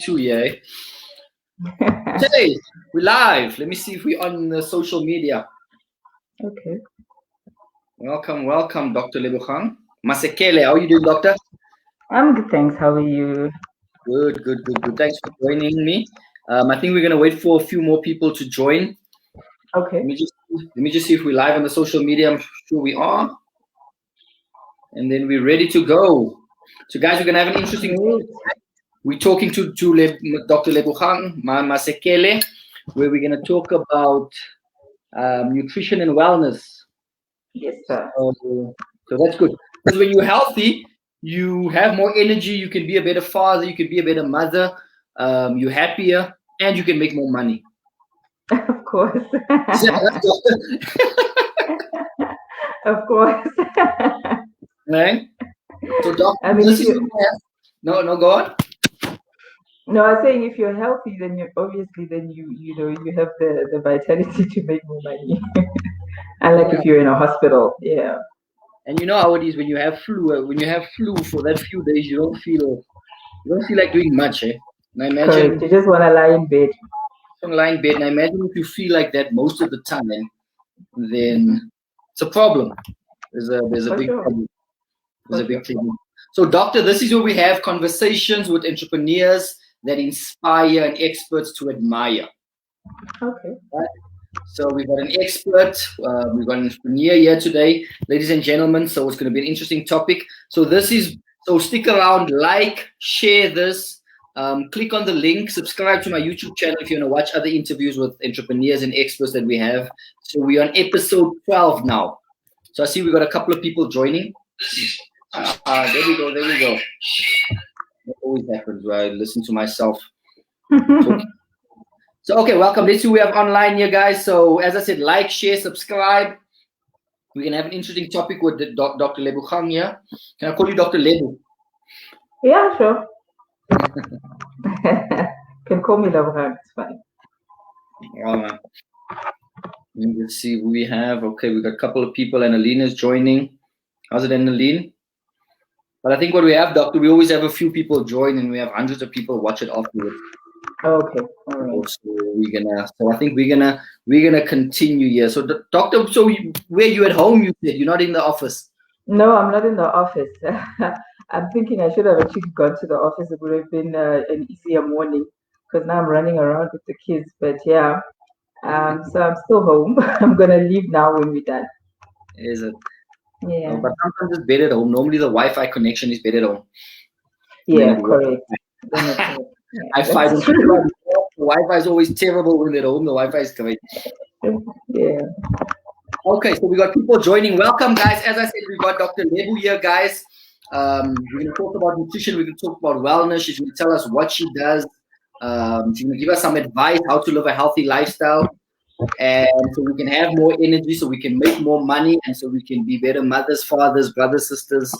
Two, yeah. Hey, we're live. Let me see if we're on the social media. Okay. Welcome, Dr. Lebogang. Masekela, how are you doing, doctor? I'm good, thanks. How are you? Good. Thanks for joining me. I think we're gonna wait for a few more people to join. Okay. Let me just see if we're live on the social media. I'm sure we are. And then we're ready to go. So, guys, we're gonna have an interesting. We're talking to Dr. Lebogang Masekela, where we're gonna talk about nutrition and wellness. Yes, sir. So that's good. Because when you're healthy, you have more energy. You can be a better father. You can be a better mother. You're happier, and you can make more money. Of course. Of course. Right. So, doctor, I mean, this is no, go on. No, I was saying if you're healthy, then you obviously you have the vitality to make more money. Unlike if you're in a hospital, yeah. And you know how it is when you have flu. When you have flu for that few days, you don't feel like doing much. And I imagine Correct. You just want to lie in bed. Lie in bed. And I imagine if you feel like that most of the time, then it's a problem. There's a big problem. There's a big problem. So, doctor, this is where we have conversations with entrepreneurs that inspire and experts to admire. Okay. Right? So we've got an expert, we've got an entrepreneur here today, ladies and gentlemen. So it's going to be an interesting topic. So stick around, like, share this, click on the link, subscribe to my YouTube channel if you want to watch other interviews with entrepreneurs and experts that we have. So we're on episode 12 now. So I see we've got a couple of people joining. There we go. That always happens where I listen to myself. So, okay, welcome. Let's see who we have online here, guys. So, as I said, like, share, subscribe. We're going to have an interesting topic with Dr. Lebogang here. Can I call you Dr. Lebu? Yeah, sure. Can call me Lebogang. It's fine. Let's see who we have. Okay, we've got a couple of people. Annalene is joining. How's it, Annalene? But I think what we have, Doctor, we always have a few people join and we have hundreds of people watch it afterwards. Okay. All right. So I think we're gonna continue here. So, doctor, where you at home? You said you're not in the office. No, I'm not in the office. I'm thinking I should have actually gone to the office. It would have been an easier morning because now I'm running around with the kids. But yeah, so I'm still home. I'm gonna leave now when we're done. Is it? Yeah. But sometimes it's better at home. Normally the Wi-Fi connection is better at home. Yeah, correct. I find the Wi-Fi is always terrible when they're at home. The Wi-Fi is great. Yeah. Okay, so we got people joining. Welcome, guys. As I said, we got Dr. Lebu here, guys. We're going to talk about nutrition. We're going to talk about wellness. She's going to tell us what she does. She's going to give us some advice how to live a healthy lifestyle. And so we can have more energy, so we can make more money, and so we can be better mothers, fathers, brothers, sisters,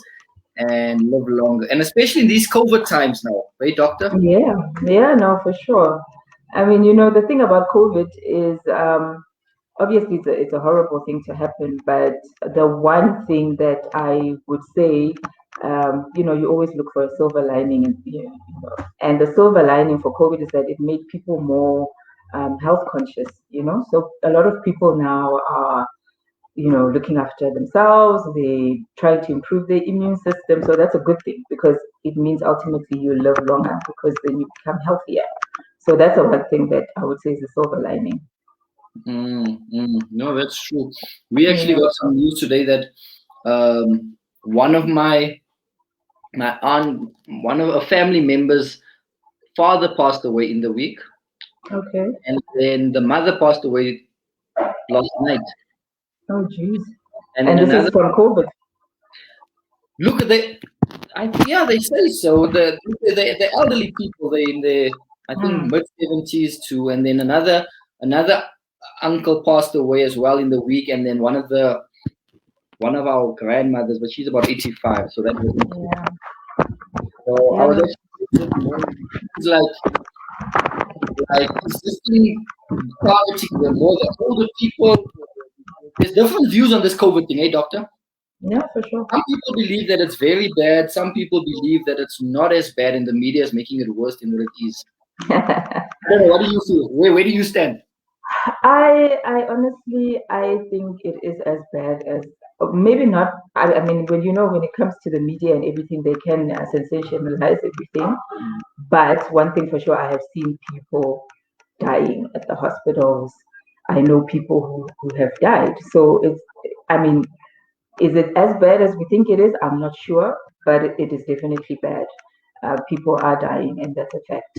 and live longer. And especially in these COVID times now, right, doctor? Yeah, no, for sure. I mean, the thing about COVID is obviously it's a horrible thing to happen, but the one thing that I would say, you always look for a silver lining, and the silver lining for COVID is that it made people more health conscious, so a lot of people now are looking after themselves. They try to improve their immune system, so that's a good thing because it means ultimately you live longer because then you become healthier. So that's the one thing that I would say is a silver lining. No, that's true. We actually got some news today that one of a family member's father passed away in the week. Okay. And then the mother passed away last night. Oh, jeez. And this is from COVID. Look at they say so. The elderly people, they in their I think mid-70s too, and then another uncle passed away as well in the week, and then one of our grandmothers, but she's about 85, so that was So I was actually like existing targeting the older people. There's different views on this COVID thing, doctor? Yeah, for sure. Some people believe that it's very bad. Some people believe that it's not as bad, and the media is making it worse than what it is. I don't know. What do you feel? Where do you stand? I honestly, I think it is as bad as maybe not. I mean, when it comes to the media and everything, they can sensationalize everything. But one thing for sure, I have seen people dying at the hospitals. I know people who have died. So I mean, is it as bad as we think it is? I'm not sure, but it is definitely bad. People are dying, and that's a fact.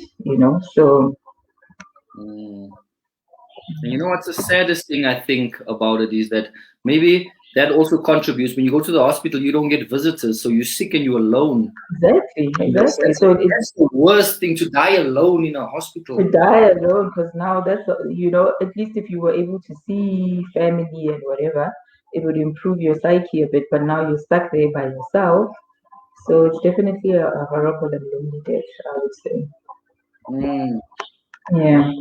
So, Mm. And you know what's the saddest thing I think about it is that maybe that also contributes. When you go to the hospital, you don't get visitors, so you're sick and you're alone. exactly, Yes, exactly. So it's that's the worst thing, to die alone in a hospital. to die alone, because now at least if you were able to see family and whatever, it would improve your psyche a bit. But now you're stuck there by yourself. So it's definitely a horrible and lonely death, I would say. Mm. Yeah.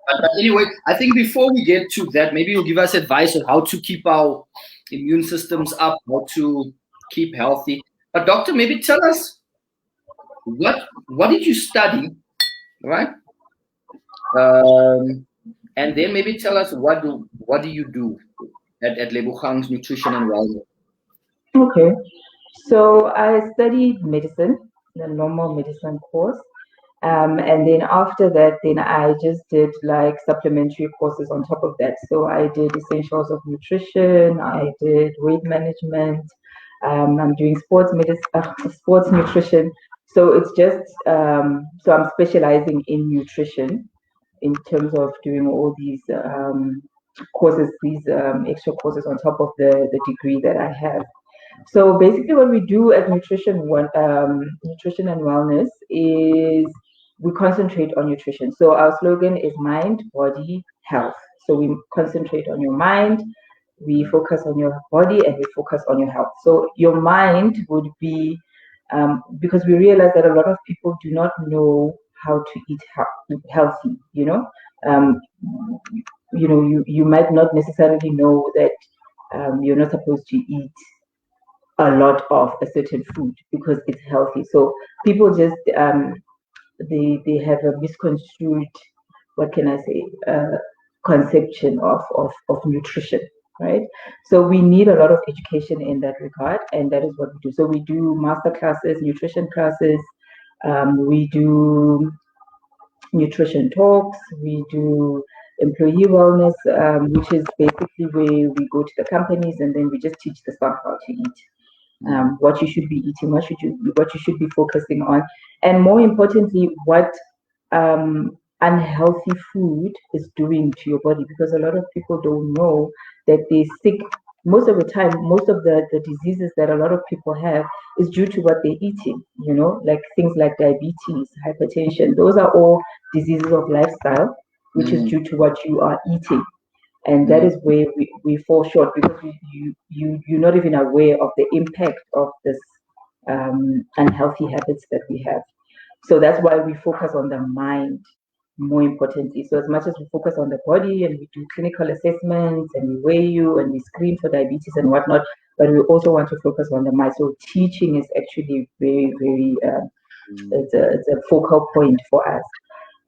But anyway, I think before we get to that, maybe you'll give us advice on how to keep our immune systems up, how to keep healthy. But doctor, maybe tell us what did you study, right? Um, and then maybe tell us what do you do at Lebogang's Nutrition and Wellness? Okay. So I studied medicine, the normal medicine course. And then after that, then I just did like supplementary courses on top of that. So I did essentials of nutrition, I did weight management, I'm doing sports nutrition. So it's just so I'm specializing in nutrition in terms of doing all these courses, these extra courses on top of the degree that I have. So basically, what we do at Nutrition and Wellness is we concentrate on nutrition. So our slogan is mind, body, health. So we concentrate on your mind, we focus on your body, and we focus on your health. So your mind would be because we realize that a lot of people do not know how to eat healthy. Um, you might not necessarily know that you're not supposed to eat a lot of a certain food because it's healthy. So people just they have a misconstrued, what can I say, conception of nutrition, right? So we need a lot of education in that regard, and that is what we do. So we do master classes, nutrition classes. We do nutrition talks. We do employee wellness, which is basically where we go to the companies and then we just teach the staff how to eat, what you should be eating, what you should be focusing on, and more importantly, what unhealthy food is doing to your body. Because a lot of people don't know that they're sick. Most of the time, most of the diseases that a lot of people have is due to what they're eating. Like things like diabetes, hypertension. Those are all diseases of lifestyle, which is Mm, due to what you are eating, and that mm, is where we fall short because you're not even aware of the impact of this unhealthy habits that we have. So that's why we focus on the mind more importantly. So as much as we focus on the body and we do clinical assessments and we weigh you and we screen for diabetes and whatnot, but we also want to focus on the mind. So teaching is actually very, very mm, it's a focal point for us.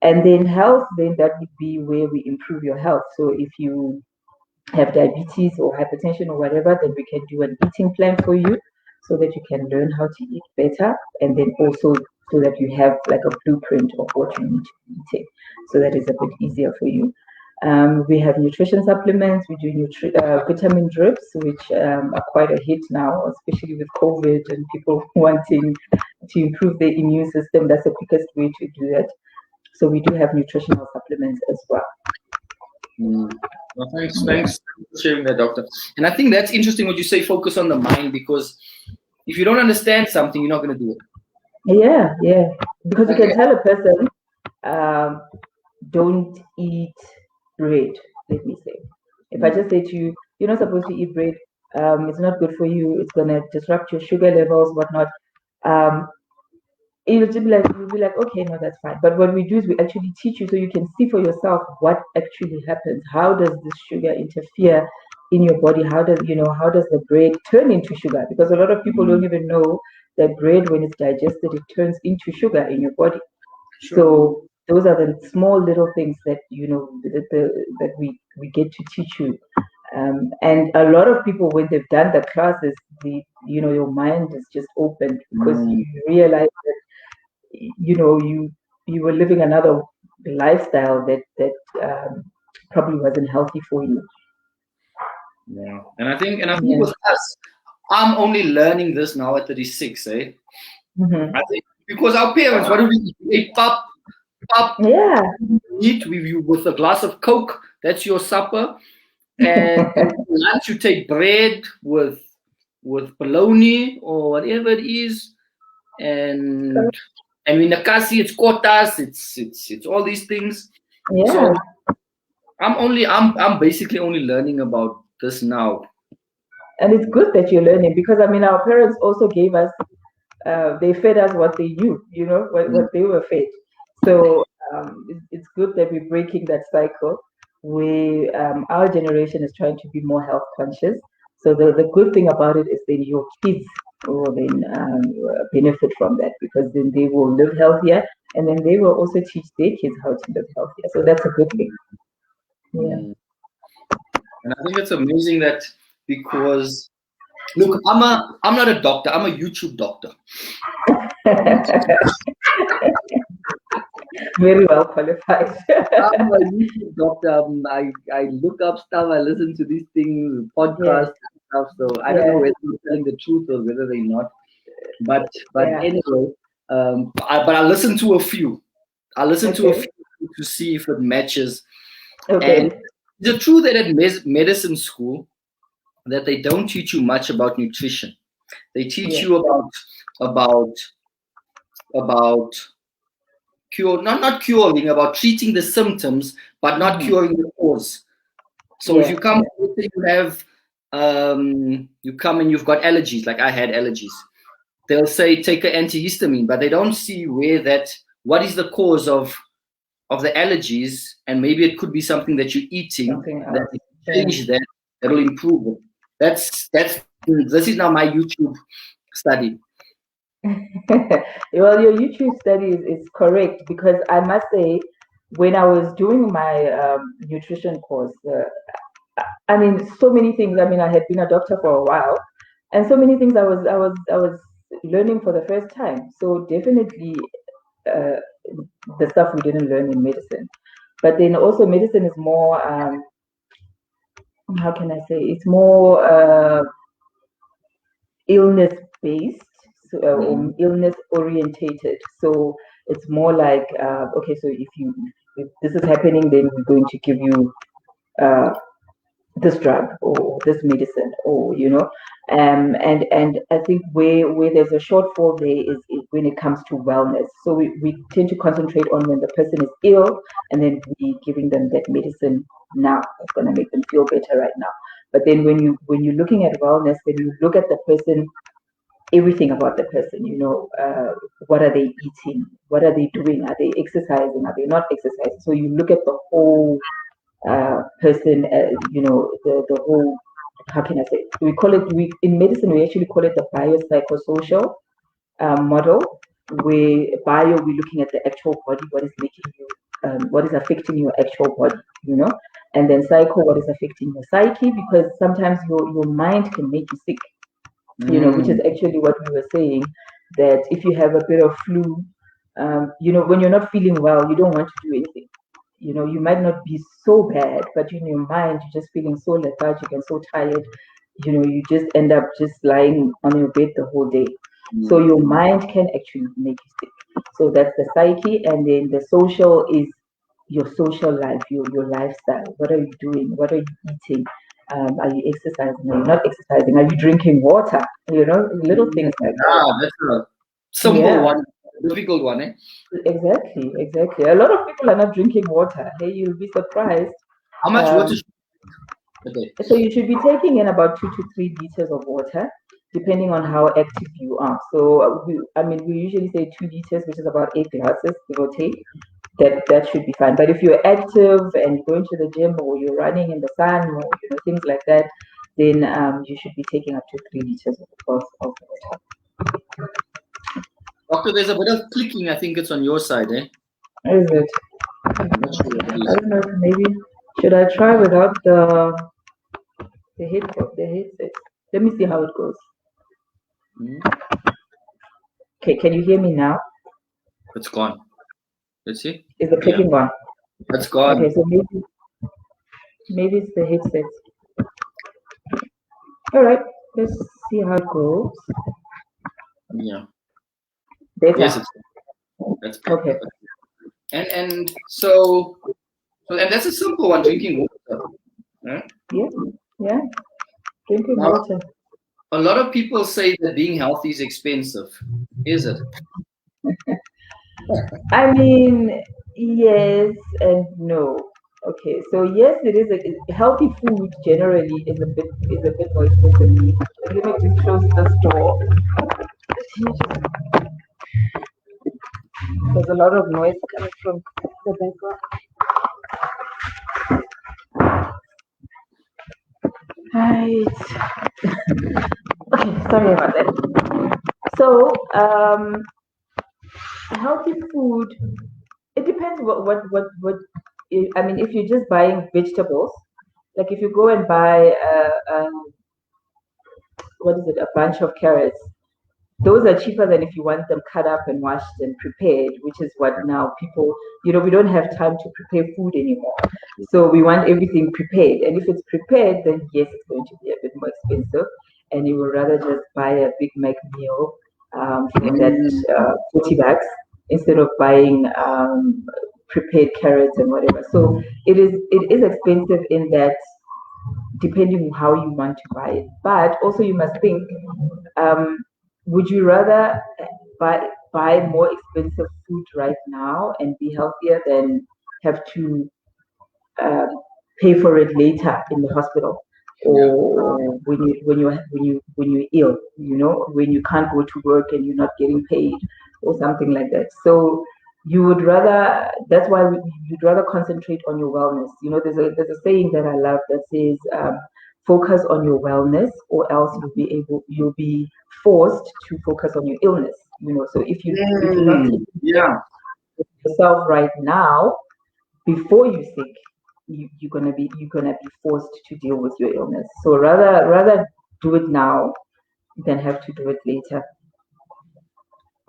And then health, then that would be where we improve your health. So if you have diabetes or hypertension or whatever, then we can do an eating plan for you so that you can learn how to eat better, and then also so that you have like a blueprint of what you need to be eating. So that is a bit easier for you. We have nutrition supplements. We do vitamin drips, which are quite a hit now, especially with COVID and people wanting to improve their immune system. That's the quickest way to do that. So we do have nutritional supplements as well. mm. Well, Yeah. thanks for sharing that, doctor. And I think that's interesting what you say, focus on the mind, because if you don't understand something, you're not going to do it. Yeah, yeah. Because you Okay. can tell a person, um, don't eat bread, let me say. If I Mm, just say to you, you're not supposed to eat bread, it's not good for you, it's going to disrupt your sugar levels, whatnot. Um, you'll be like, okay, no, that's fine. But what we do is we actually teach you so you can see for yourself what actually happens. How does this sugar interfere in your body, how does the bread turn into sugar? Because a lot of people don't even know that bread, when it's digested, it turns into sugar in your body. Sure. So those are the small little things that that we get to teach you. And a lot of people, when they've done the classes, your mind is just opened, because you realize that you were living another lifestyle that probably wasn't healthy for you. Yeah. And I think with us, I'm only learning this now at 36, eh? Mm-hmm. I think because our parents, what do we eat? We ate pap, Yeah. eat with you with a glass of Coke. That's your supper. And lunch, you take bread with bologna or whatever it is. And in the kasi, it's kotas, it's all these things. Yeah. So I'm basically only learning about this now. And it's good that you're learning, because I mean, our parents also gave us, they fed us what they knew, what they were fed. So it's good that we're breaking that cycle. Our generation is trying to be more health conscious. So the good thing about it is then your kids will then benefit from that, because then they will live healthier, and then they will also teach their kids how to live healthier. So that's a good thing. Yeah. And I think it's amazing that, because look, I'm not a doctor. I'm a YouTube doctor. Very well qualified. I'm a YouTube doctor. I look up stuff. I listen to these things, podcasts, and stuff. So I don't know whether they're telling the truth or whether they're not. But Yeah. anyway, but I listen to a few. I listen to a Okay. few to see if it matches. Okay. And the truth that at medicine school, that they don't teach you much about nutrition. They teach Yeah. you about about not curing, about treating the symptoms, but not curing the cause. So if Yeah. you come, you have you come and you've got allergies, like I had allergies. They'll say take an antihistamine, but they don't see what is the cause of the allergies, and maybe it could be something that you're eating Something that else. if you change that'll improve it. This is now my YouTube study. Well, your YouTube study is correct, because I must say, when I was doing my nutrition course, I mean, so many things. I mean, I had been a doctor for a while, and so many things I was learning for the first time. So definitely, uh, the stuff we didn't learn in medicine. But then also, medicine is more. How can I say? It's more illness based, or illness orientated. So it's more like, okay, so if this is happening, then we're going to give you uh, this drug or this medicine, or and I think where there's a shortfall there is when it comes to wellness. So we tend to concentrate on when the person is ill, and then we giving them that medicine now that's going to make them feel better right now. But then when you're looking at wellness, then you look at the person, everything about the person. What are they eating? What are they doing? Are they exercising? Are they not exercising? So you look at the whole person, the whole, how can I say? We in medicine, we actually call it the biopsychosocial model, where bio, we're looking at the actual body, what is making you, what is affecting your actual body, and then psycho, what is affecting your psyche, because sometimes your mind can make you sick, which is actually what we were saying, that if you have a bit of flu, when you're not feeling well, you don't want to do anything. You might not be so bad, but in your mind, you're just feeling so lethargic and so tired. You just end up just lying on your bed the whole day. So your mind can actually make you sick. So that's the psyche, and then the social is your social life, your lifestyle. What are you doing? What are you eating? Are you exercising? Are you not exercising? Are you drinking water? Little things like that. That's a simple Yeah, one, difficult one, eh? exactly, exactly. A lot of people are not drinking water. Hey, you'll be surprised. How much water Um, should you drink a day? so you should be taking in about 2 to 3 liters of water, depending on how active you are. So I mean, we usually say 2 liters, which is about 8 glasses, give or take. that should be fine. But if you're active and you're going to the gym or you're running in the sun or things like that, then you should be taking up to 3 liters of water. Doctor, there's a bit of clicking. I think it's on your side, eh? Is it? I'm not sure what it I is. don't know. Maybe should I try without the headset? Let me see how it goes. Okay, can you hear me now? It's gone. Let's see. Is the clicking gone? It's gone. Okay, so maybe it's the headset. All right, let's see how it goes. Yeah. Better. Yes, that's okay. And so and that's a simple one, drinking water. Right? Yeah. Drinking water. A lot of people say that being healthy is expensive. Is it? I mean, yes and no. Okay, so yes, it is. Healthy food generally is a bit more expensive. Let me just close the door. There's a lot of noise coming from the background. Right. Okay, sorry about that. So, healthy food. It depends what. I mean, if you're just buying vegetables, like if you go and buy what is it, a bunch of carrots, those are cheaper than if you want them cut up and washed and prepared, which is what now people, we don't have time to prepare food anymore. So we want everything prepared. And if it's prepared, then yes, it's going to be a bit more expensive. And you would rather just buy a Big Mac meal for that 40 bucks instead of buying prepared carrots and whatever. So it is expensive in that, depending on how you want to buy it. But also you must think, would you rather buy more expensive food right now and be healthier than have to pay for it later in the hospital, or when you're ill, when you can't go to work and you're not getting paid or something like that? So you would rather, that's why you'd rather concentrate on your wellness. There's a saying that I love that says, focus on your wellness, or else you'll be forced to focus on your illness. So if you're not taking care of yourself right now, before you're sick, you're gonna be forced to deal with your illness. So rather do it now than have to do it later.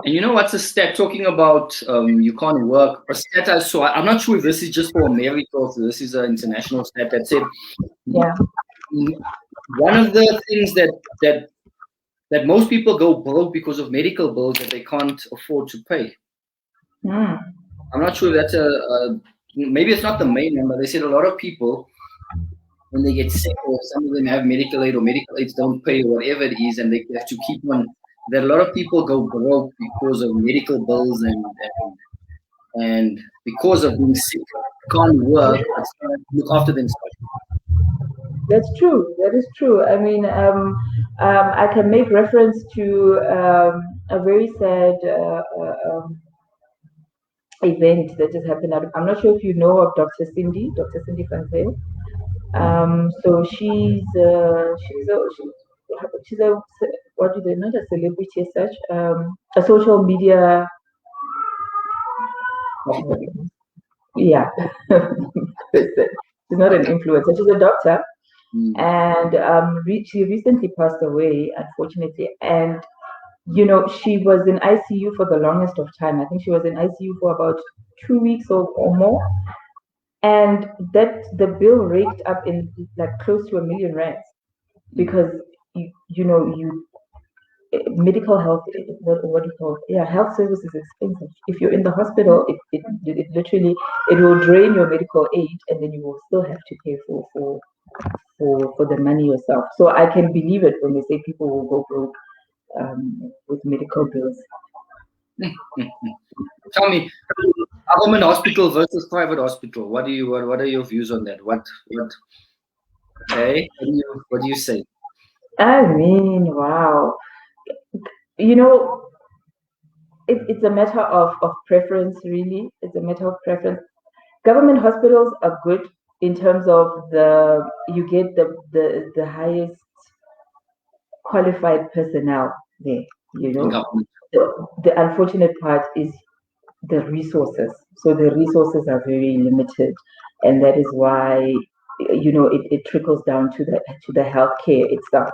And you know what's a stat talking about? You can't work. A stat I saw. I'm not sure if this is just for America or this is an international stat that said, one of the things that most people go broke because of medical bills that they can't afford to pay. I'm not sure if that's maybe it's not the main number. They said a lot of people, when they get sick, or some of them have medical aid or medical aids don't pay, or whatever it is, and they have to keep on. That a lot of people go broke because of medical bills and because of being sick, can't work, look after themselves. That's true. That is true. I mean, I can make reference to a very sad event that just happened. I'm not sure if you know of Dr. Cindy Fanzel. So she's a what do they, not a celebrity as such, a social media. Yeah, she's not an influencer. She's a doctor, and she recently passed away, unfortunately. And she was in ICU for the longest of time. I think she was in ICU for about 2 weeks or more. And that the bill raked up in like close to R1 million, because medical health, what do you call it? Yeah, health service is expensive. If you're in the hospital, it literally, it will drain your medical aid, and then you will still have to pay for the money yourself. So I can believe it when they say people will go broke with medical bills. Tell me, government hospital versus private hospital. What are your views on that? Okay, what do you say? I mean, wow. it's a matter of preference, really. It's a matter of preference. Government hospitals are good in terms of you get the highest qualified personnel there. You In know, government. the unfortunate part is the resources. So the resources are very limited, and that is why it trickles down to the healthcare itself.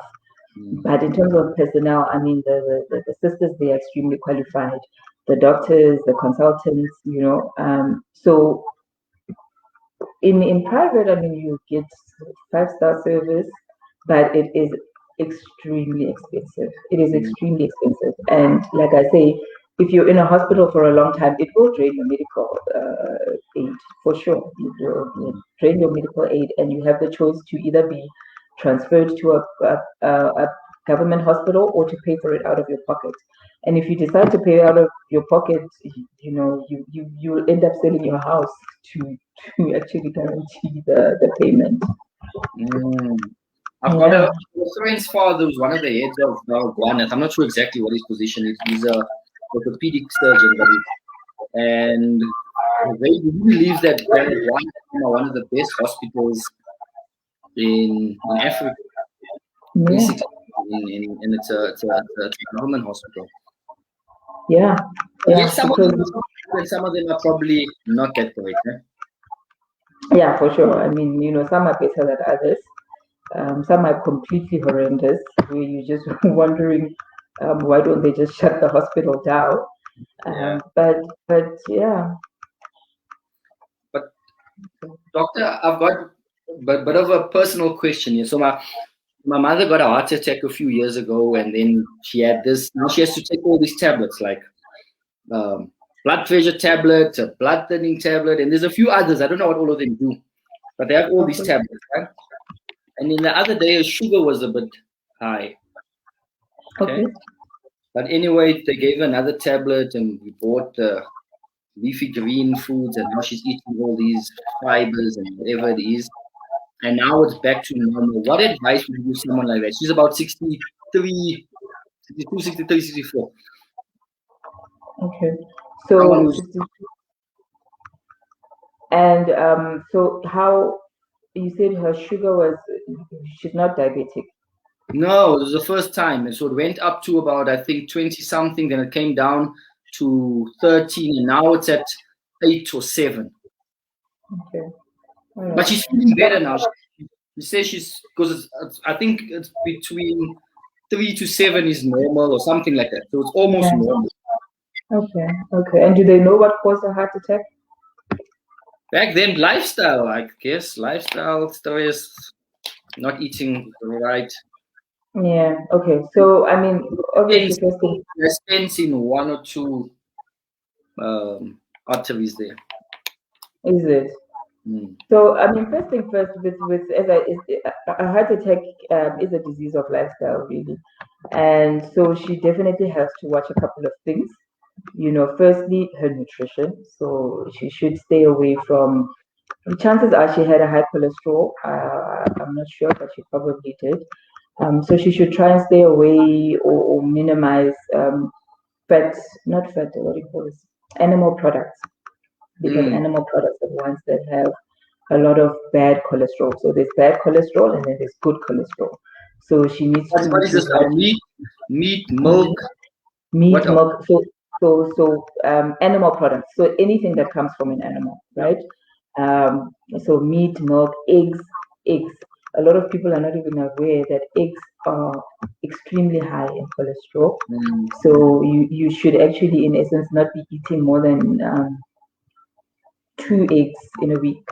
But in terms of personnel, I mean, the sisters, they are extremely qualified, the doctors, the consultants, so in private, I mean, you get 5-star service, but it is extremely expensive. It is Mm. extremely expensive, and like I say, if you're in a hospital for a long time, it will drain your medical aid for sure. It will drain your medical aid, and you have the choice to either be transferred to a government hospital or to pay for it out of your pocket. And if you decide to pay out of your pocket, you will end up selling your house to actually guarantee the payment. Mm. I've got Yeah. a friend's father who's one of the heads of Guanet. I'm not sure exactly what his position is. He's a orthopedic surgeon, and he believes that Guanet is one of the best hospitals in Africa. Yeah. Basically, and it's a government hospital. Yeah. But Yeah. yes, some of them Because are good and some of them are probably not that great. Eh? yeah, for sure. I mean, some are better than others. Some are completely horrendous, where you're just wondering why don't they just shut the hospital down? Yeah. But yeah. But doctor, I've got a bit of a personal question here. So my mother got a heart attack a few years ago, and then she had this. Now she has to take all these tablets, like blood pressure tablet, a blood thinning tablet, and there's a few others. I don't know what all of them do, but they have all these Okay. tablets, right? And then the other day, her sugar was a bit high. Okay. Okay. But anyway, they gave her another tablet, and we bought leafy green foods, and now she's eating all these fibers and whatever it is. And now it's back to normal. What advice would you give someone like that? She's about 63, 62, 63, 64. Okay. Someone So who's and so how you said her sugar was she's not diabetic. no, it was the first time. And so it went up to about, I think, 20 something, then it came down to 13, and now it's at 8 or 7. Okay. All But right. she's feeling better now. She says because I think it's between 3 to 7 is normal or something like that. So it's almost Yeah. normal. Okay. Okay. And do they know what caused a heart attack? Back then, lifestyle, I guess, lifestyle, stress, not eating right. Yeah. Okay. So I mean, obviously, first thing Stents in one or two arteries there. is it. Mm. So I mean, first thing first, with as I is a heart attack is a disease of lifestyle, really, and so she definitely has to watch a couple of things. Firstly, her nutrition. So she should stay away from. The chances are she had a high cholesterol. I'm not sure, but she probably did. So she should try and stay away or minimize fat, not fat, what do you call this? Animal products, because Mm. animal products are the ones that have a lot of bad cholesterol. So there's bad cholesterol and then there's good cholesterol. So she needs What is to this try now? to Meat, milk. meat, What else? milk. So animal products. So anything that comes from an animal, right? So meat, milk, eggs. A lot of people are not even aware that eggs are extremely high in cholesterol. Mm. So you should actually, in essence, not be eating more than 2 eggs in a week.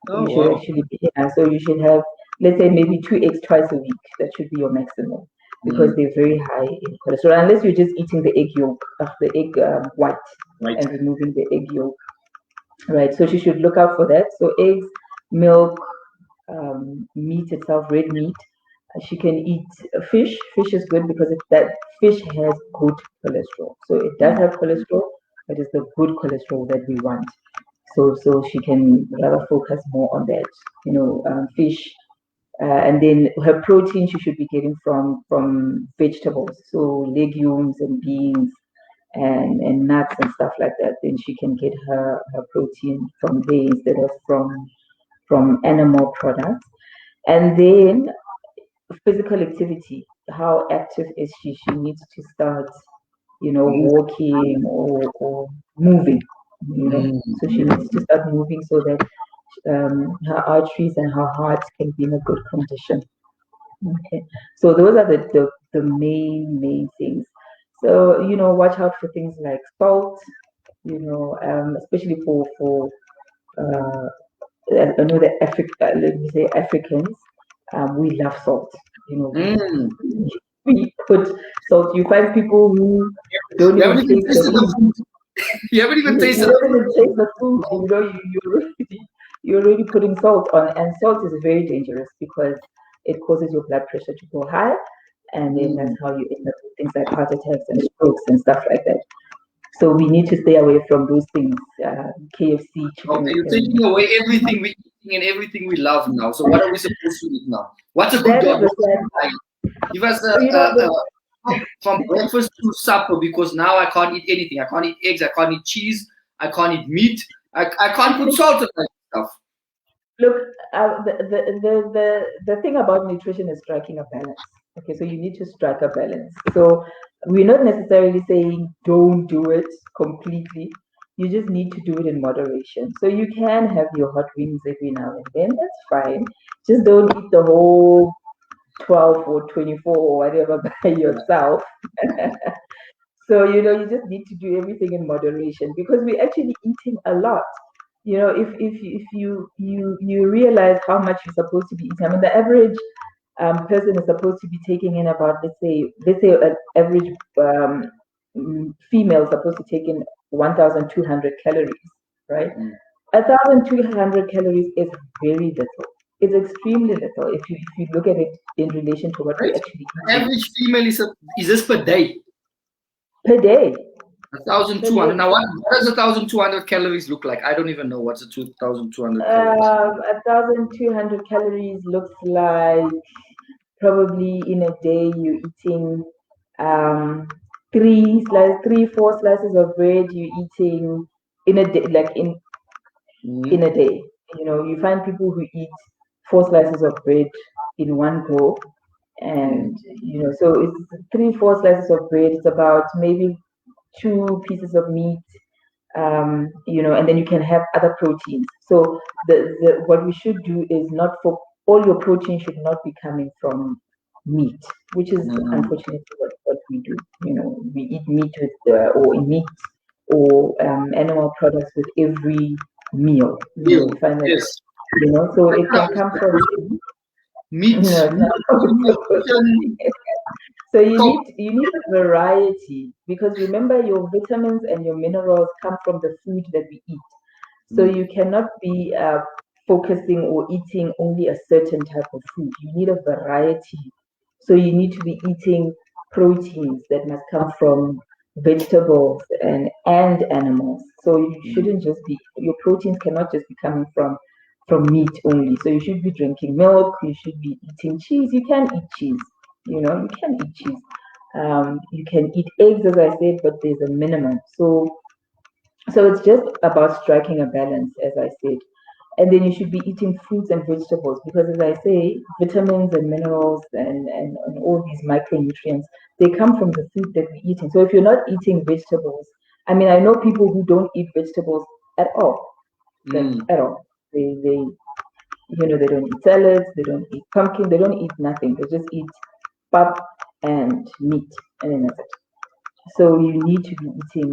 Oh You should wow. actually be, yeah, so you should have, let's say, maybe 2 eggs twice a week. That should be your maximum because Mm. they're very high in cholesterol. Unless you're just eating the egg yolk, the egg white, Right. and removing the egg yolk, right? So she should look out for that. So eggs, milk, meat itself, red meat. She can eat fish. Fish is good because that fish has good cholesterol. So it does Mm. have cholesterol, but it's the good cholesterol that we want. So she can rather focus more on that, fish. And then her protein she should be getting from vegetables, so legumes and beans, and nuts and stuff like that, then she can get her protein from there instead of from animal products. And then physical activity. How active is she? She needs to start, walking or moving. So she needs to start moving so that her arteries and her heart can be in a good condition. Okay, so those are the main things. So watch out for things like salt. Especially for I know that let me say Africans, we love salt. We put salt. You find people who don't You even haven't even taste the tasted the food. food. You haven't even tasted You the don't even taste the food. You're already putting salt on, and salt is very dangerous because it causes your blood pressure to go high, and then that's how you end up with things like heart attacks and strokes and stuff like that. So we need to stay away from those things. KFC, chicken. Okay, you're taking away everything we're eating and everything we love now. So what are we supposed to eat now? What's a good That is diet? the sad. Give us The, from breakfast to supper, because now I can't eat anything. I can't eat eggs. I can't eat cheese. I can't eat meat. I can't put salt on my stuff. Look, the thing about nutrition is striking a balance. Okay, so you need to strike a balance. So we're not necessarily saying don't do it completely. You just need to do it in moderation. So you can have your hot wings every now and then. That's fine. Just don't eat the whole 12 or 24 or whatever by yourself. So, you just need to do everything in moderation because we're actually eating a lot. If you realize how much you're supposed to be eating. I mean, the average person is supposed to be taking in about, let's say an average female is supposed to take in 1,200 calories, right? 1,200 calories is very little. It's extremely little if you look at it in relation to what we Right? actually eat Average female is this per day? per day. 1,200. Now, what does 1,200 calories look like? I don't even know what's a 2,200 calories. 1,200 calories looks like probably in a day you're eating three, four slices of bread. You're eating in a day, like in a day. You find people who eat four slices of bread in one go, and so it's three, four slices of bread. It's about maybe two pieces of meat, and then you can have other proteins. So what we should do is not for all your protein should not be coming from meat, which is unfortunately what we do. We eat meat with or meat or animal products with every meal. We find that Yes. so it can come from meat. it's not so you need a variety because remember your vitamins and your minerals come from the food that we eat. So you cannot be focusing or eating only a certain type of food. You need a variety. So you need to be eating proteins that must come from vegetables and animals. So you shouldn't just be your proteins cannot just be coming from meat only. So you should be drinking milk. You should be eating cheese. You can eat cheese. You can eat cheese. You can eat eggs, as I said, but there's a minimum. So it's just about striking a balance, as I said. And then you should be eating fruits and vegetables because, as I say, vitamins and minerals and all these micronutrients, they come from the food that we're eating. So if you're not eating vegetables, I mean, I know people who don't eat vegetables at all. At all. They don't eat salads, they don't eat pumpkin, they don't eat nothing. They just eat pap and meat, and then that's it. So you need to be eating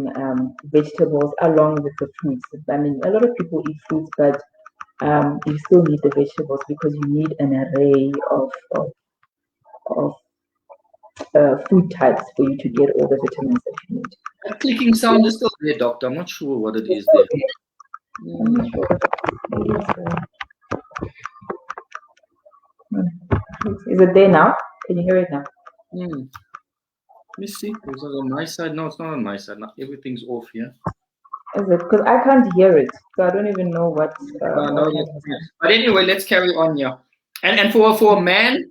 vegetables along with the fruits. I mean, a lot of people eat fruits, but you still need the vegetables because you need an array of food types for you to get all the vitamins that you need. That clicking sound is still there, doctor. I'm not sure what it is there. I'm not sure. Is it there now? Can you hear it now? Let me see. Is it on my side? No, it's not on my side. Now everything's off here. Is it? Because I can't hear it, so I don't even know what. But anyway, let's carry on here. And for a man,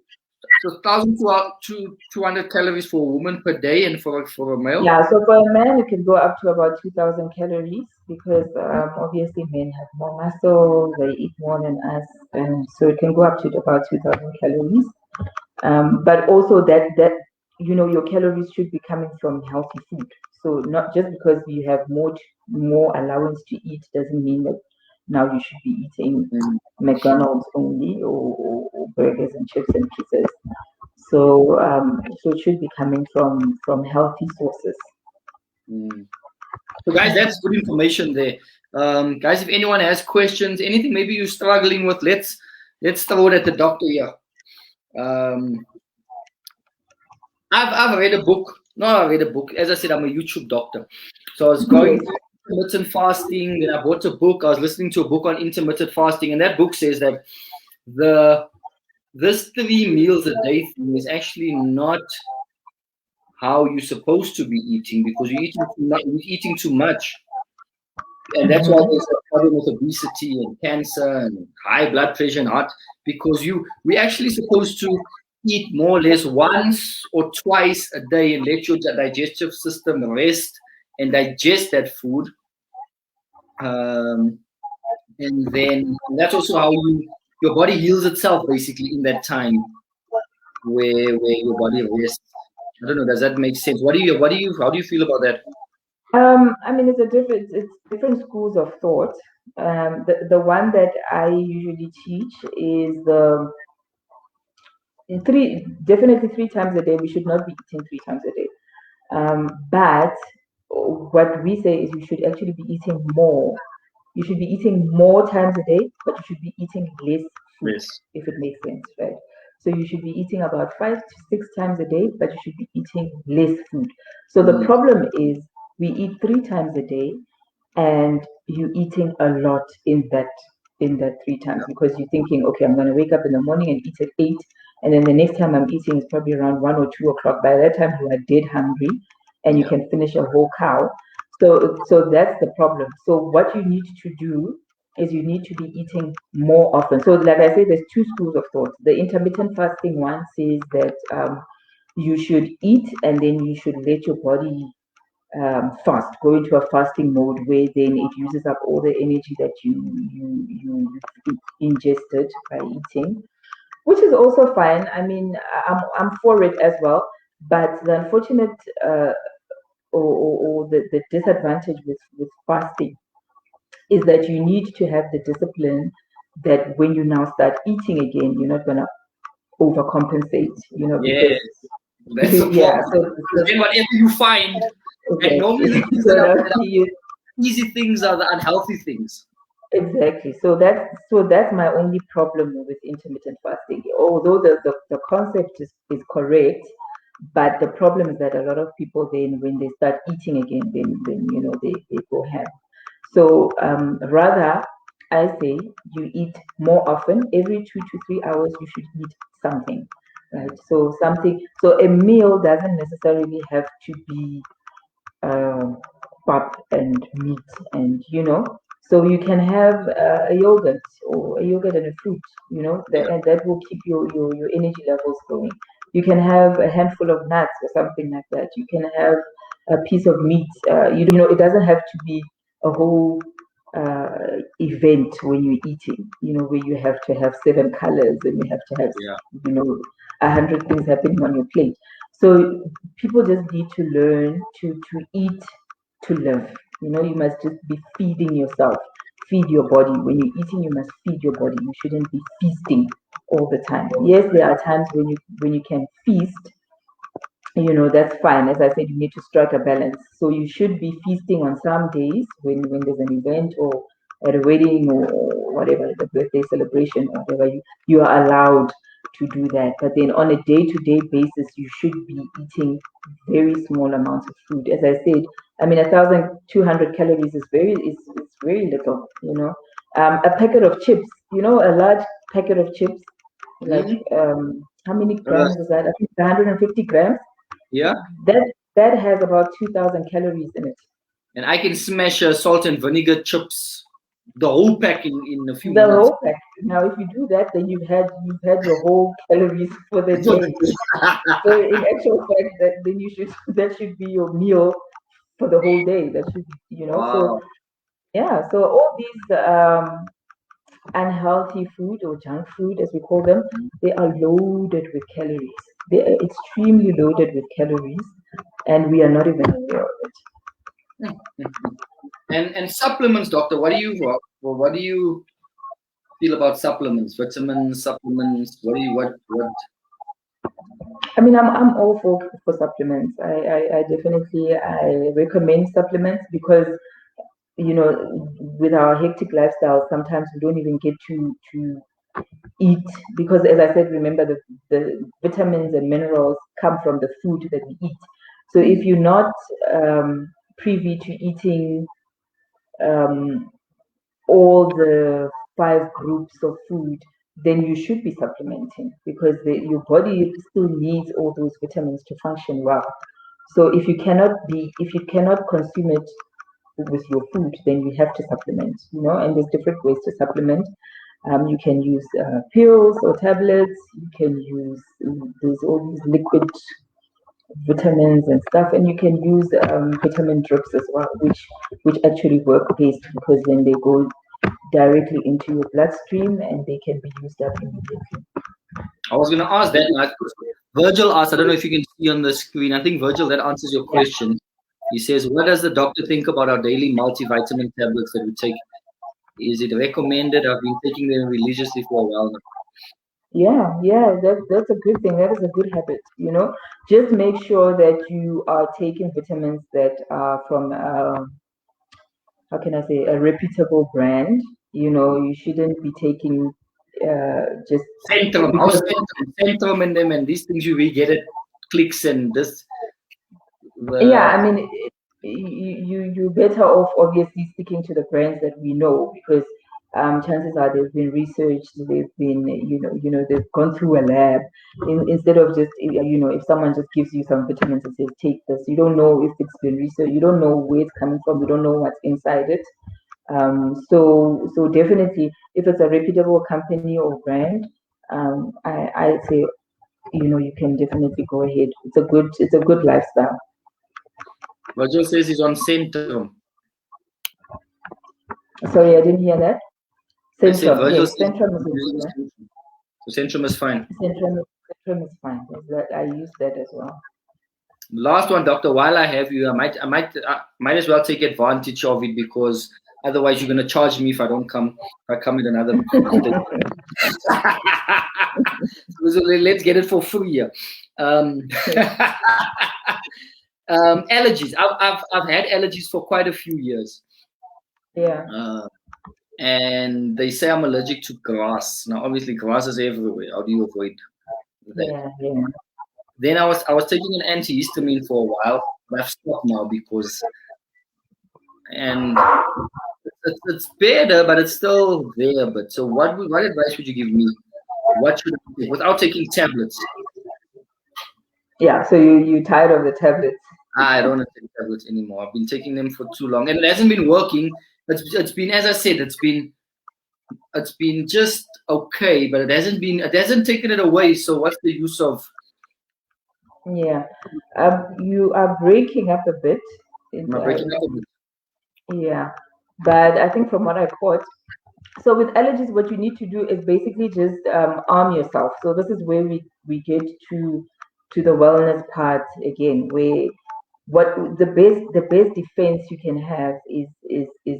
So 1,200 calories for a woman per day, and for a male. Yeah, so for a man, it can go up to about 2,000 calories because obviously men have more muscle, they eat more than us, and so it can go up to about 2,000 calories. But also that your calories should be coming from healthy food. So not just because you have more allowance to eat doesn't mean that now you should be eating McDonald's only, or burgers and chips and pizzas. So it should be coming from healthy sources. So guys, that's good information there. Guys, if anyone has questions, anything maybe you're struggling with, let's throw it at the doctor here. I've read a book. No, I read a book. As I said, I'm a YouTube doctor. So I was going through intermittent fasting, then I bought a book. I was listening to a book on intermittent fasting, and that book says that this 3 meals a day thing is actually not how you're supposed to be eating, because you're eating too much. And that's why there's a problem with obesity and cancer and high blood pressure and heart, because we're actually supposed to eat more or less once or twice a day and let your digestive system rest and digest that food. And then that's also how your body heals itself basically in that time where your body rests. I don't know, does that make sense? How do you feel about that? I mean, it's different schools of thought. The one that I usually teach is definitely 3 times a day. We should not be eating 3 times a day. But what we say is you should actually be eating more. You should be eating more times a day, but you should be eating less food, if it makes sense, right? So you should be eating about 5 to 6 times a day, but you should be eating less food. So the problem is we eat 3 times a day, and you're eating a lot in that 3 times, because you're thinking, okay, I'm going to wake up in the morning and eat at 8, and then the next time I'm eating is probably around 1 or 2 o'clock. By that time, you are dead hungry, and you can finish a whole cow. So that's the problem. So what you need to do is you need to be eating more often. So like I said, there's 2 schools of thought. The intermittent fasting one says that you should eat and then you should let your body fast, go into a fasting mode where then it uses up all the energy that you ingested by eating, which is also fine. I mean, I'm for it as well. But the unfortunate or the disadvantage with fasting is that you need to have the discipline that when you now start eating again, you're not going to overcompensate, Yes, that's the yeah. problem. So then whatever you find, and normally the things that are easy things are the unhealthy things. Exactly. So that's my only problem with intermittent fasting. Although the concept is correct, but the problem is that a lot of people then when they start eating again, then they go ham. So rather, I say you eat more often. Every 2 to 3 hours, you should eat something, right? So So a meal doesn't necessarily have to be pap and meat, and so you can have a yogurt and a fruit, and that will keep your energy levels going. You can have a handful of nuts or something like that. You can have a piece of meat. It doesn't have to be a whole event when you're eating, where you have to have 7 colors and you have to have 100 things happening on your plate. So people just need to learn to eat to live. You must just be feeding yourself, feed your body. When you're eating, you must feed your body. You shouldn't be feasting all the time. Yes, there are times when you can feast. That's fine. As I said, you need to strike a balance. So you should be feasting on some days when there's an event or at a wedding or whatever, the birthday celebration or whatever, you are allowed to do that. But then on a day-to-day basis, you should be eating very small amounts of food. As I said, I mean, 1,200 calories is very little. A packet of chips, a large packet of chips, like how many grams is that? I think 150 grams. Yeah. That has about 2,000 calories in it. And I can smash salt and vinegar chips the whole pack in a few The minutes. whole pack. Now, if you do that, then you've had your whole calories for the day. So in actual fact, that should be your meal for the whole day. That should be. So Wow. yeah. So all these unhealthy food or junk food, as we call them, they are loaded with calories. They are extremely loaded with calories, and we are not even aware of it. And supplements, doctor. What do you feel about supplements? Vitamins, supplements. What? I mean, I'm all for supplements. I definitely I recommend supplements because with our hectic lifestyle, sometimes we don't even get to eat because, as I said, remember the vitamins and minerals come from the food that we eat. So if you're not privy to eating um, all the 5 groups of food, then you should be supplementing because your body still needs all those vitamins to function well. So if you cannot consume it with your food, then you have to supplement, and there's different ways to supplement. You can use pills or tablets. You can use there's all these liquid vitamins and stuff, and you can use vitamin drips as well, which actually work best because then they go directly into your bloodstream and they can be used up immediately. I was going to ask that. Virgil asked. I don't know if you can see on the screen. I think Virgil, that answers your Yeah. question. He says, "What does the doctor think about our daily multivitamin tablets that we take? Is it recommended? I've been taking them religiously for a while now." Yeah, that's a good thing. That is a good habit. Just make sure that you are taking vitamins that are from how can I say, a reputable brand. You shouldn't be taking just Centrum. How's because. Centrum? Centrum and them and these things we get it clicks and this. Yeah, Uh, I mean, you're better off obviously sticking to the brands that we know because chances are they've been researched, they've been, they've gone through a lab. Instead of just, if someone just gives you some vitamins and says take this, you don't know if it's been researched, you don't know where it's coming from, you don't know what's inside it. So definitely, if it's a reputable company or brand, I'd say you can definitely go ahead. It's a good lifestyle. Virgil says he's on Centrum. Sorry, I didn't hear that. I said Centrum, Virgil yes, says Centrum is he's a good using one. Centrum. So Centrum is fine. Centrum is fine. I use that as well. Last one, doctor. While I have you, I might as well take advantage of it because otherwise you're going to charge me if I don't come. If I come in another. So let's get it for free here. Allergies. I've had allergies for quite a few years. Yeah. And they say I'm allergic to grass. Now, obviously, grass is everywhere. How do you avoid that? Yeah. Then I was taking an antihistamine for a while, but I've stopped now because and it's better, but it's still there. But so what advice would you give me? What should I take without taking tablets? Yeah. So you tired of the tablets? I don't want to take tablets anymore. I've been taking them for too long, and it hasn't been working. It's been, as I said, it's been just okay, but it hasn't taken it away. So what's the use of? Yeah. You are breaking up a bit. Am I breaking up a bit? Yeah. But I think from what I caught, so with allergies, what you need to do is basically just arm yourself. So this is where we get to the wellness part again, where what the best defense you can have is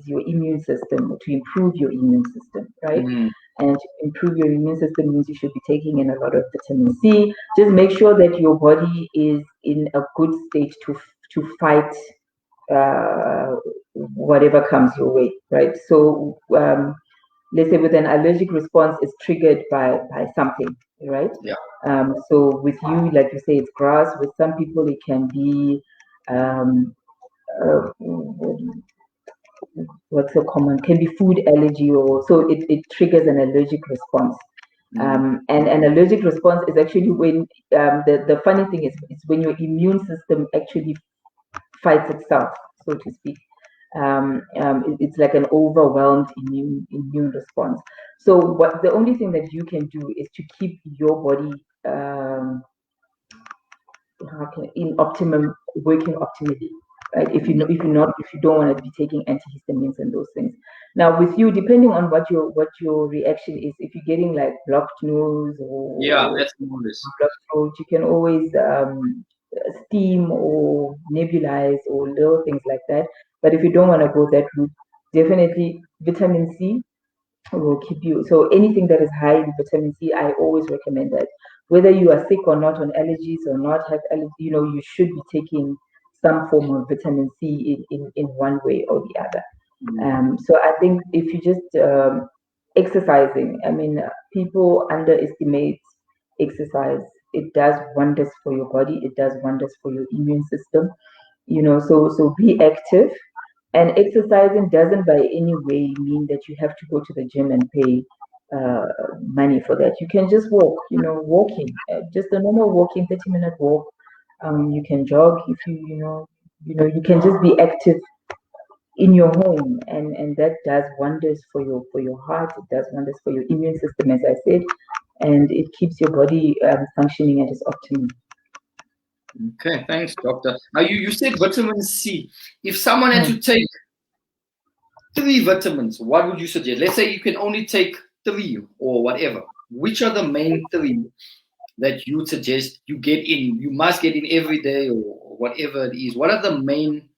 your immune system, to improve your immune system, right? Mm, And to improve your immune system means you should be taking in a lot of vitamin C. Just make sure that your body is in a good state to fight whatever comes your way, right? So let's say with an allergic response is triggered by something, right? yeah. So with you, like you say, it's grass. With some people, it can be um, uh, what's so common? Can be food allergy, or so it triggers an allergic response. And an allergic response is actually when the funny thing is it's when your immune system actually fights itself, so to speak. It's like an overwhelmed immune response. So what the only thing that you can do is to keep your body in optimum working optimally, right? If you don't want to be taking antihistamines and those things. Now with you, depending on what your reaction is, if you're getting like blocked nose Yeah, or that's more or less. blocked throat, you can always steam or nebulize or little things like that. But if you don't want to go that route, definitely vitamin C will keep you. So anything that is high in vitamin C, I always recommend that. Whether you are sick or not, on allergies or not have allergies, you should be taking some form of vitamin C in one way or the other. So I think if you just exercising, I mean, people underestimate exercise. It does wonders for your body. It does wonders for your immune system. So be active. And exercising doesn't by any way mean that you have to go to the gym and pay uh, money for that. You can just walk, walking, just a normal walking, 30-minute walk. You can jog if you can just be active in your home, and that does wonders for your heart. It does wonders for your immune system, as I said, and it keeps your body functioning at its optimum. Okay, thanks, doctor. Now you said vitamin C. If someone had to take 3 vitamins, what would you suggest? Let's say you can only take 3 or whatever. Which are the main 3 that you would suggest you get in? You must get in every day or whatever it is. What are the main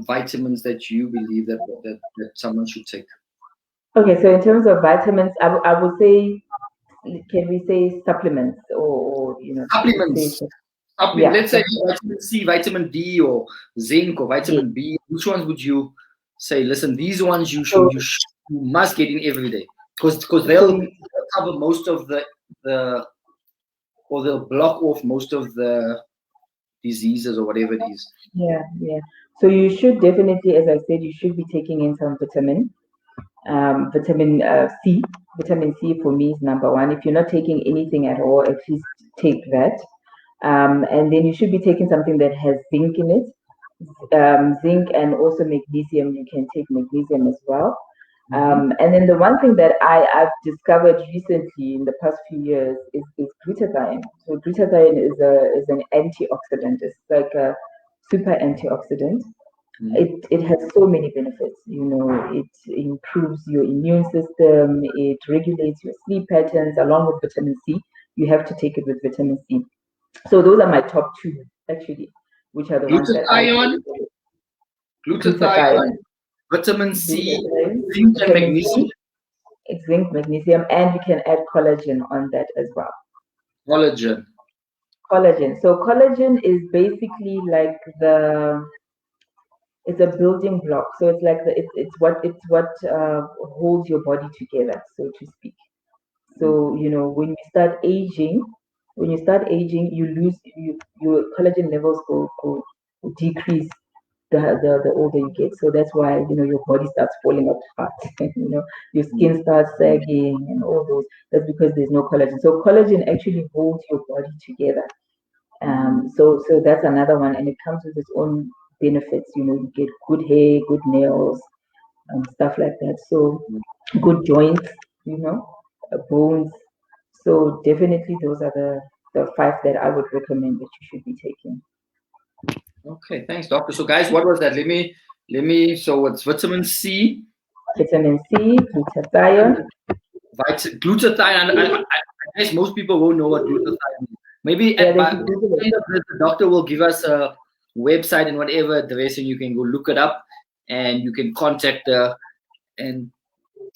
vitamins that you believe that someone should take? Okay, so in terms of vitamins, I would say, can we say supplements, or say, Supplements. yeah, Let's say vitamin C, vitamin D, or zinc, or yes. vitamin B. Which ones would you say? Listen, these ones So you must get in every day because so they'll you, cover most of the or they'll block off most of the diseases or whatever it is. yeah. So you should definitely, as I said, you should be taking in some vitamin C. Vitamin C for me is number one. If you're not taking anything at all, at least take that. And then you should be taking something that has zinc in it. Zinc and also magnesium. You can take magnesium as well. And then the one thing that I've discovered recently in the past few years is glutathione. So glutathione is an antioxidant. It's like a super antioxidant. It has so many benefits. It improves your immune system. It regulates your sleep patterns. Along with vitamin C, you have to take it with vitamin C. So those are my top two actually, which are the ones that I take. Glutathione, Glutathione, glutathione, vitamin C, glutathione, zinc, and vitamin magnesium. C, zinc, magnesium, and you can add collagen on that as well. Collagen. Collagen. So collagen is basically like it's a building block. So it's like it's what holds your body together, so to speak. So when you start aging, you lose your collagen levels go decrease the older you get. So that's why your body starts falling apart. Your skin starts sagging and all those. That's because there's no collagen. So collagen actually holds your body together. So that's another one, and it comes with its own benefits. You get good hair, good nails, and stuff like that. So good joints, bones. So definitely those are the five that I would recommend that you should be taking. Okay, thanks, doctor. So, guys, what was that? Let me. So, it's vitamin C, Vitamin C, glutathione. glutathione. And I guess most people won't know what glutathione is. Maybe Yeah, they by should Google the it. end of this, the doctor will give us a website and whatever address, and you can go look it up, and you can contact her, and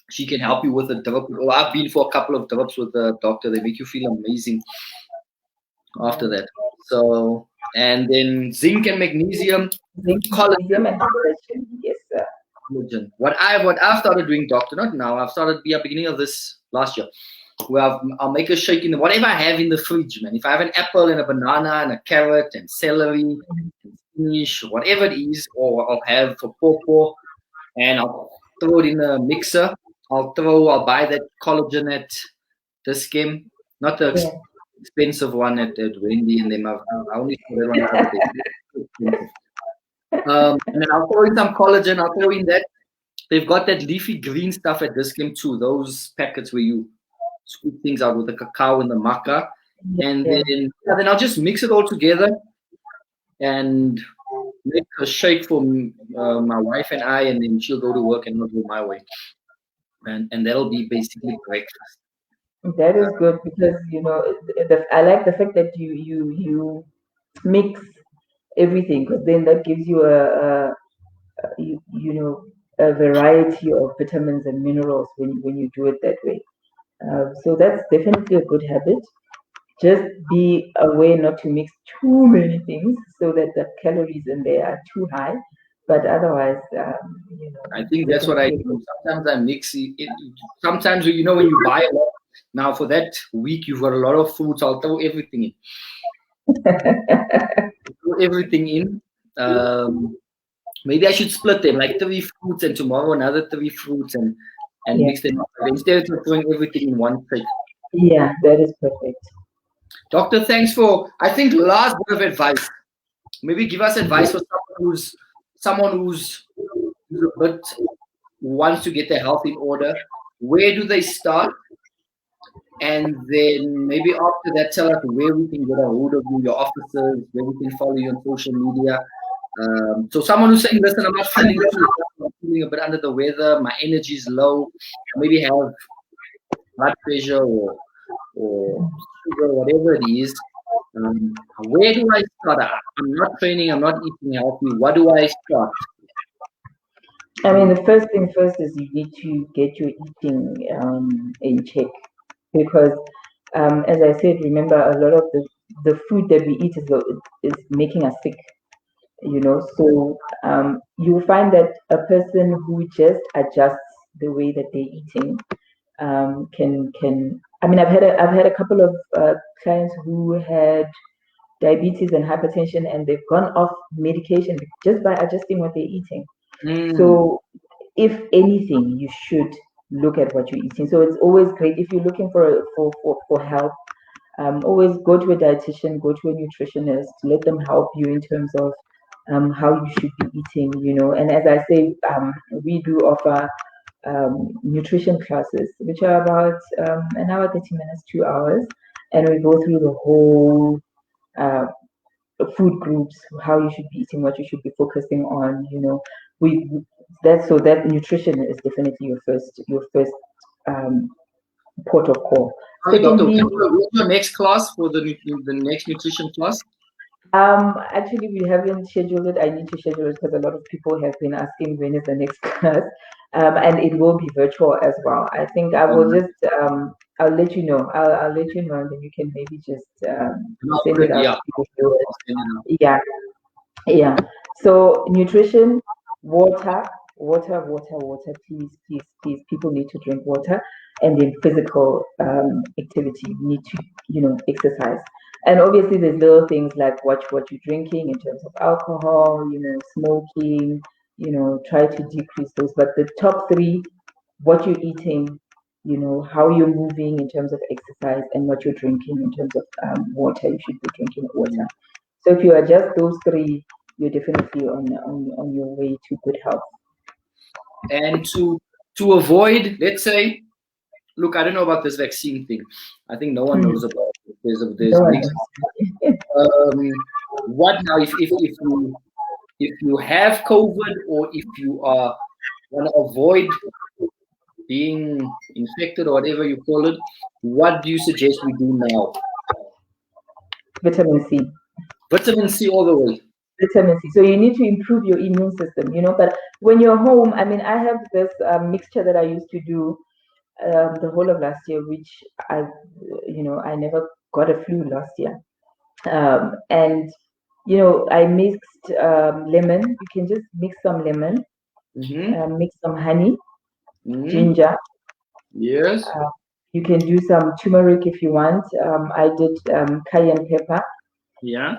she can help you with a drip. Or I've been for a couple of drips with the doctor. They make you feel amazing after that. So, and then zinc and magnesium, Zinc, collagen. magnesium, and collagen. Yes, sir. Collagen. What I've started doing, doctor, not now. I've started beginning of this last year. Where I'll make a shake in whatever I have in the fridge, man. If I have an apple and a banana and a carrot and celery and spinach, whatever it is, or I'll have a pawpaw and I'll throw it in a mixer. I'll buy that collagen at this game, not the Yeah. expensive one at Wendy and them. I only saw that one a couple of days. And then I'll throw in some collagen. I'll throw in that. They've got that leafy green stuff at Discount too. Those packets where you scoop things out with the cacao and the maca. And Yeah. then I'll just mix it all together and make a shake for my wife and I, and then she'll go to work and I'll go my way. And that'll be basically breakfast. That is good because I like the fact that you mix everything because then that gives you a variety of vitamins and minerals when you do it that way. So that's definitely a good habit. Just be aware not to mix too many things so that the calories in there are too high. But otherwise, I think it's that's what I definitely do. Sometimes I mix it. Sometimes, when you buy a lot, now for that week, you've got a lot of food, so I'll throw everything in. Throw everything in. Maybe I should split them, like 3 fruits, and tomorrow another 3 fruits, and yeah, mix them up instead of throwing everything in one plate. yeah, that is perfect. Doctor, thanks for, I think, last bit of advice. Maybe give us advice for someone who's a bit wants to get their health in order. Where do they start? And then maybe after that, tell us where we can get a hold of you, your offices, where we can follow you on social media. So someone who's saying, listen, I'm not feeling too well, I'm feeling a bit under the weather, my energy is low, maybe have blood pressure or sugar, whatever it is. Where do I start? I'm not training, I'm not eating healthy. What do I start? I mean, the first thing first is you need to get your eating in check because, as I said, remember a lot of the food that we eat is making us sick. So you'll find that a person who just adjusts the way that they're eating can. I mean, I've had a couple of clients who had diabetes and hypertension, and they've gone off medication just by adjusting what they're eating. So if anything, you should look at what you're eating. So it's always great if you're looking for help. Always go to a dietitian, go to a nutritionist, let them help you in terms of how you should be eating. And as I say, we do offer nutrition classes, which are about an hour, 30 minutes, 2 hours, and we go through the whole uh, food groups, how you should be eating, what you should be focusing on. We that nutrition is definitely your first um, port of call. Okay, doctor, Secondly, what's your next class for the next nutrition class? actually we haven't scheduled it. I need to schedule it because a lot of people have been asking when is the next class, and it will be virtual as well. I think I will just I'll let you know. I'll let you know, and then you can maybe just send it out Yeah, to you. I'll send it out. Yeah, yeah. So nutrition, water, water, water, water. Please, please, please. People need to drink water, and then physical activity. You need to, exercise. And obviously, there's little things like watch what you're drinking in terms of alcohol. Smoking. Try to decrease those. But the top three: what you're eating, how you're moving in terms of exercise, and what you're drinking in terms of water. You should be drinking water. So if you adjust those three, you're definitely on your way to good health. And to avoid, let's say, look, I don't know about this vaccine thing. I think no one knows about it. There's No one mixed. knows. What now if you have COVID or if you are want to avoid being infected or whatever you call it, what do you suggest we do now? Vitamin C. Vitamin C all the way. Vitamin C. So you need to improve your immune system, But when you're home, I mean, I have this mixture that I used to do the whole of last year, which I never got a flu last year. And I mixed lemon. You can just mix some lemon, mix some honey, ginger. Yes. You can do some turmeric if you want. I did cayenne pepper. Yeah.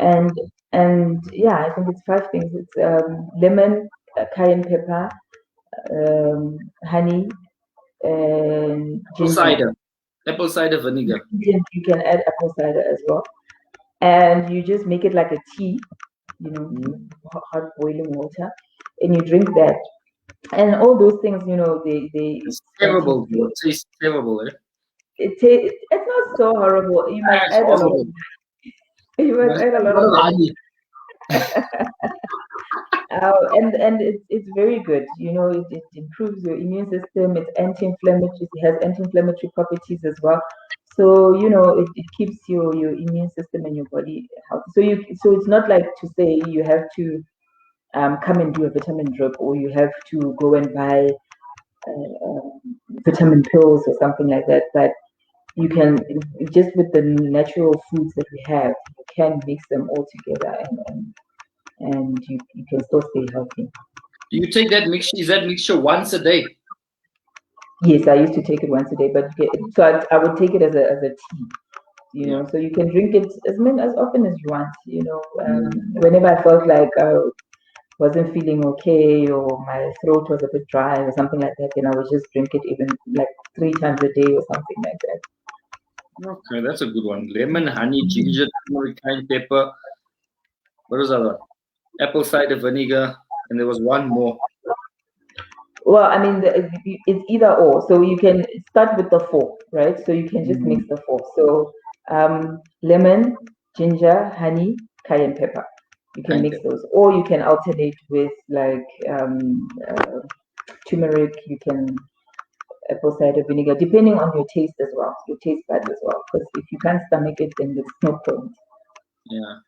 And yeah, I think it's 5 things. It's lemon, cayenne pepper, honey, and ginger. Apple cider vinegar. You can add apple cider as well, and you just make it like a tea. hot boiling water, and you drink that. And all those things, It's start terrible. you. It's terrible, eh? It's not so horrible. You must That's add a lot horrible. of you must add a lot of Honey. and it's very good. It improves your immune system. It's anti-inflammatory. It has anti-inflammatory properties as well. So it keeps your immune system and your body healthy. So it's not like to say you have to come and do a vitamin drip, or you have to go and buy vitamin pills or something like that. But you can, just with the natural foods that we have, you can mix them all together, and you can still stay healthy. Do you take that mixture? Is that mixture once a day? Yes, I used to take it once a day, but so I would take it as a tea. Yeah. So you can drink it as often as you want. Whenever I felt like I wasn't feeling okay, or my throat was a bit dry or something like that, then I would just drink it even like 3 times a day or something like that. Okay, that's a good one. Lemon, honey, ginger, turmeric, cayenne pepper. What was the other one? Apple cider vinegar, and there was one more. Well, I mean, it's either or. So you can start with the four, right? So you can just mix the four. So lemon, ginger, honey, cayenne pepper. You can mix those, or you can alternate with like turmeric. You can apple cider vinegar, depending on your taste as well, your taste buds as well. Because if you can't stomach it, then there's no point. Yeah.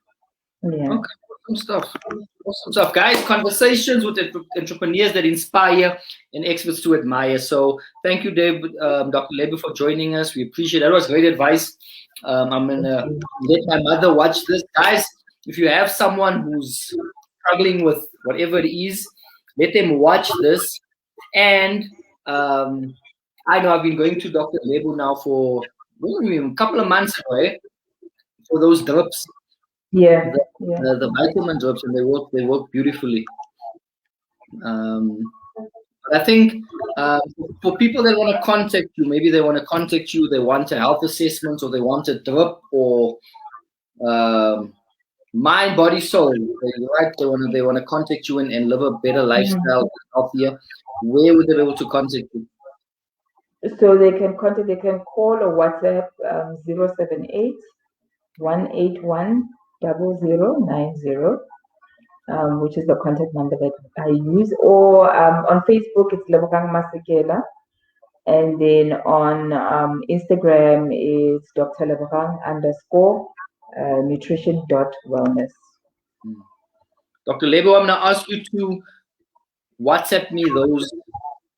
Yeah. Okay. Awesome stuff. Awesome stuff, guys. Conversations with entrepreneurs that inspire and experts to admire. So thank you, Dr. Lebo, for joining us. We appreciate it. That was great advice. I'm gonna let my mother watch this, guys. If you have someone who's struggling with whatever it is, let them watch this. And I know I've been going to Dr. Lebo now for a couple of months away for those drips. Yeah. The vitamin drops, and they work beautifully. But I think for people that want to contact you, maybe they want to contact you, they want a health assessment, or they want a drip, or mind, body, soul. Right? They want to contact you and live a better lifestyle, healthier. Where would they be able to contact you? So they can call or WhatsApp 078 181 0090, which is the contact number that I use. Or on Facebook, it's Lebogang Masekela. And then on Instagram, it's Dr. Lebogang _ nutrition.wellness. Dr. Lebo, I'm going to ask you to WhatsApp me those,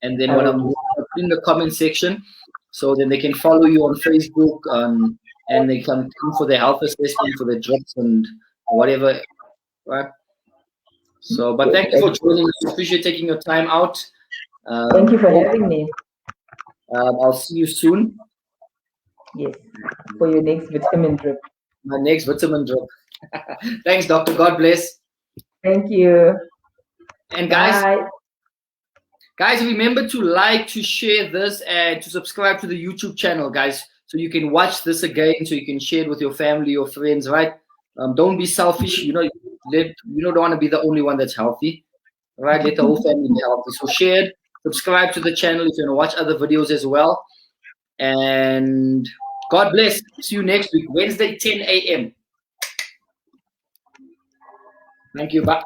and then what I'm going to put in the comment section, so then they can follow you on Facebook, and they can come for their health assessment, for their drips and whatever, right? So, but thank you for joining us. Appreciate taking your time out. Thank you for having me. I'll see you soon. Yes, for your next vitamin drip. My next vitamin drip. Thanks, doctor. God bless. Thank you. And guys, remember to like, to share this, and to subscribe to the YouTube channel, guys, so you can watch this again, so you can share it with your family or friends, right? Don't be selfish. You don't want to be the only one that's healthy, right? Let the whole family be healthy. So share it, subscribe to the channel if you want to watch other videos as well. And God bless. See you next week, Wednesday, 10 a.m. Thank you. Bye.